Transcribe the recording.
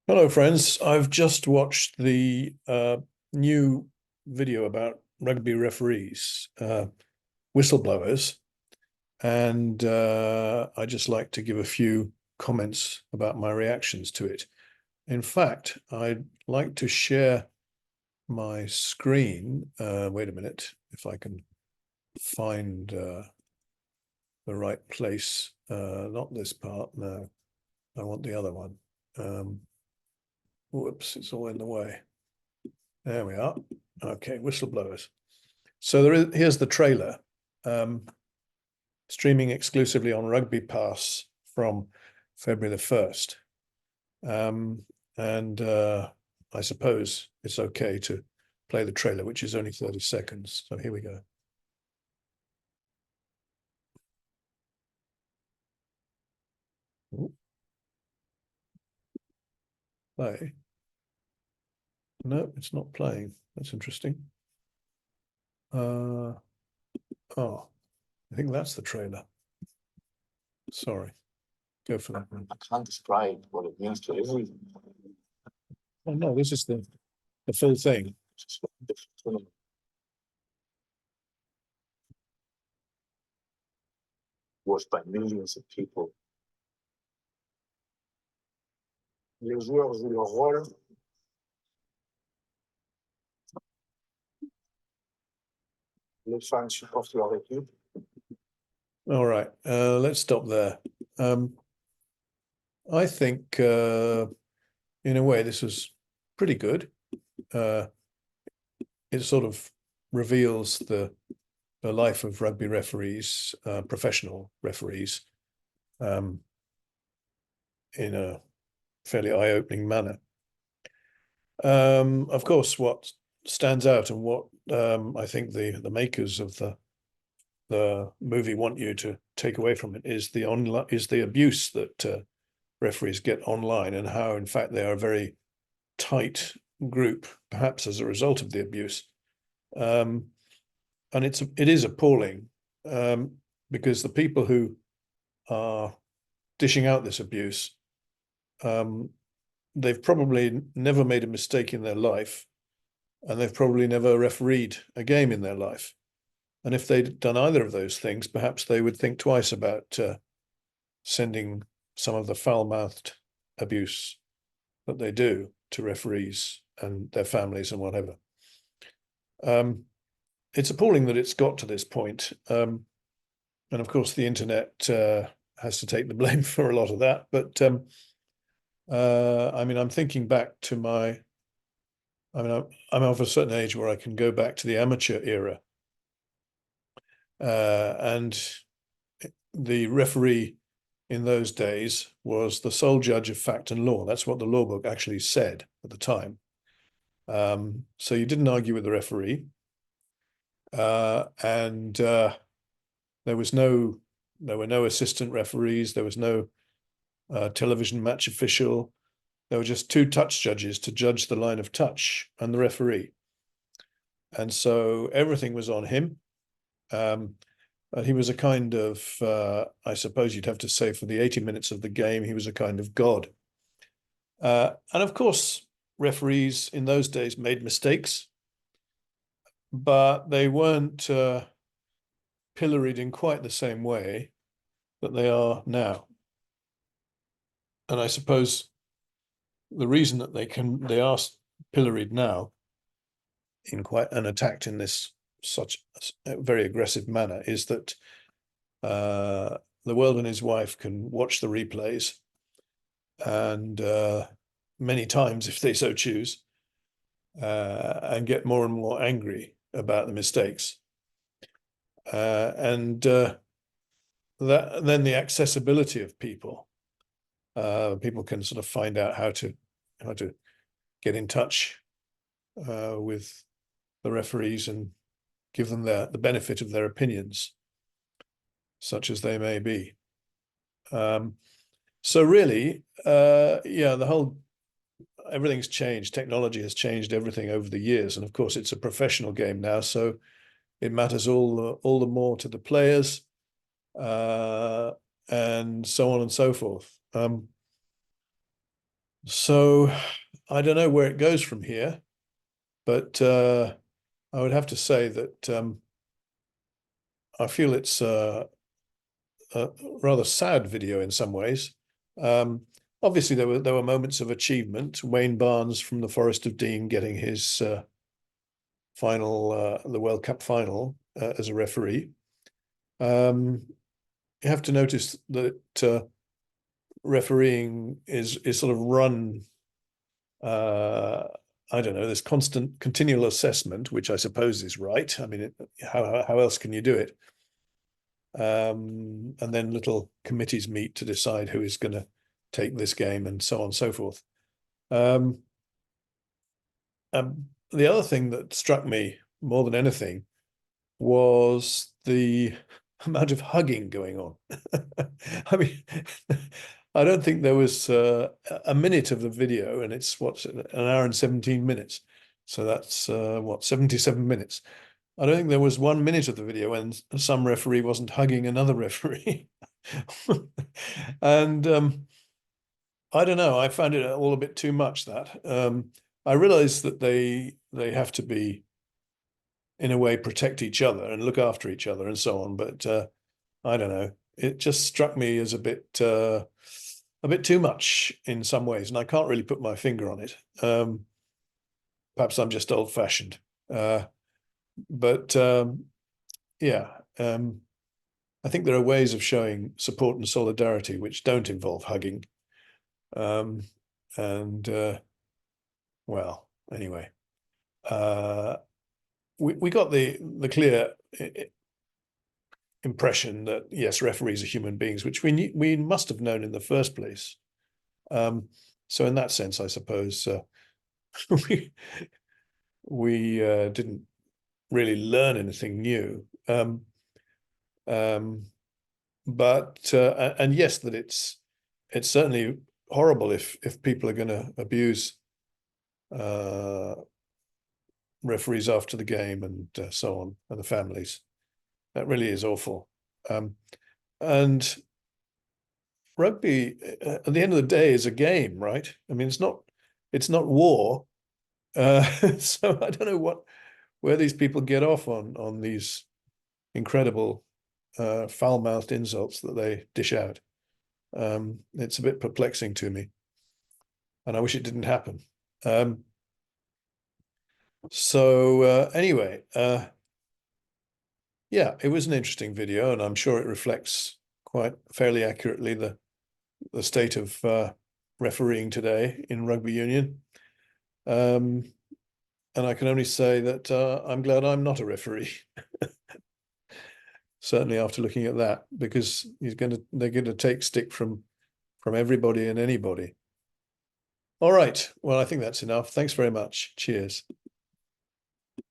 Hello, friends. I've just watched the new video about rugby referees, whistleblowers, and I'd just like to give a few comments about my reactions to it. In fact, I'd like to share my screen. Wait a minute, if I can find the right place. Not this part, no. I want the other one. Whoops, it's all in the way. There we are. Okay, whistleblowers. So here's the trailer, streaming exclusively on Rugby Pass from February the 1st. And I suppose it's okay to play the trailer, which is only 30 seconds. So here we go. Ooh. Play. No, it's not playing. That's interesting. Oh, I think that's the trailer. Sorry. Go for that one. I can't describe what it means to everyone. Oh no, this is the full thing. Watched by millions of people. Les joueurs jouent leur rôle. Les fans supportent leur équipe. All right, let's stop there. I think, in a way, this was pretty good. It sort of reveals the life of rugby referees, professional referees, in a fairly eye-opening manner. Of course, what stands out and what I think the makers of the movie want you to take away from it is the abuse that referees get online, and how, in fact, they are a very tight group, perhaps as a result of the abuse. And it is appalling, because the people who are dishing out this abuse, they've probably never made a mistake in their life, and they've probably never refereed a game in their life. And if they'd done either of those things, perhaps they would think twice about sending some of the foul-mouthed abuse that they do to referees and their families and whatever. It's appalling that it's got to this point. And of course, the internet has to take the blame for a lot of that. But I mean, I'm thinking back to I'm of a certain age where I can go back to the amateur era. And the referee in those days was the sole judge of fact and law. That's what the law book actually said at the time. So you didn't argue with the referee. And there were no assistant referees. There was no television match official. There were just two touch judges to judge the line of touch and the referee. And so everything was on him. He was a kind of, I suppose you'd have to say, for the 80 minutes of the game, he was a kind of god. And of course, referees in those days made mistakes, but they weren't pilloried in quite the same way that they are now. And I suppose the reason that they are pilloried now in quite and attacked in this such a very aggressive manner is that the world and his wife can watch the replays, and many times, if they so choose, and get more and more angry about the mistakes. And then the accessibility of people. People can sort of find out how to get in touch with the referees and give them the benefit of their opinions, such as they may be. So really, yeah, everything's changed. Technology has changed everything over the years, and of course, it's a professional game now, so it matters all the more to the players, and so on and so forth. So I don't know where it goes from here, but I would have to say that I feel it's a rather sad video in some ways. Obviously, there were moments of achievement. Wayne Barnes from the Forest of Dean getting his final, the World Cup final as a referee. You have to notice that refereeing is sort of run. I don't know, this constant continual assessment, which I suppose is right. I mean, how else can you do it? And then little committees meet to decide who is going to take this game and so on and so forth. The other thing that struck me more than anything was the amount of hugging going on. I mean, I don't think there was a minute of the video, and it's what's an hour and 17 minutes. So that's what, 77 minutes. I don't think there was 1 minute of the video when some referee wasn't hugging another referee. And I don't know, I found it all a bit too much, that. I realize that they have to be, in a way, protect each other and look after each other and so on, but I don't know. It just struck me as a bit too much in some ways, and I can't really put my finger on it. Perhaps I'm just old-fashioned. But yeah, I think there are ways of showing support and solidarity which don't involve hugging. And well, anyway, we got the clear impression that yes, referees are human beings, which we must have known in the first place. So in that sense, I suppose we didn't really learn anything new. But and yes, that it's certainly horrible if people are going to abuse referees after the game and so on, and the families. That really is awful. And rugby, at the end of the day, is a game, right? I mean, it's not war. So I don't know where these people get off on these incredible foul-mouthed insults that they dish out. It's a bit perplexing to me, and I wish it didn't happen. So anyway, yeah, it was an interesting video, and I'm sure it reflects quite fairly accurately the state of refereeing today in rugby union. And I can only say that I'm glad I'm not a referee. Certainly after looking at that, because they're going to take stick from everybody and anybody. All right. Well, I think that's enough. Thanks very much. Cheers.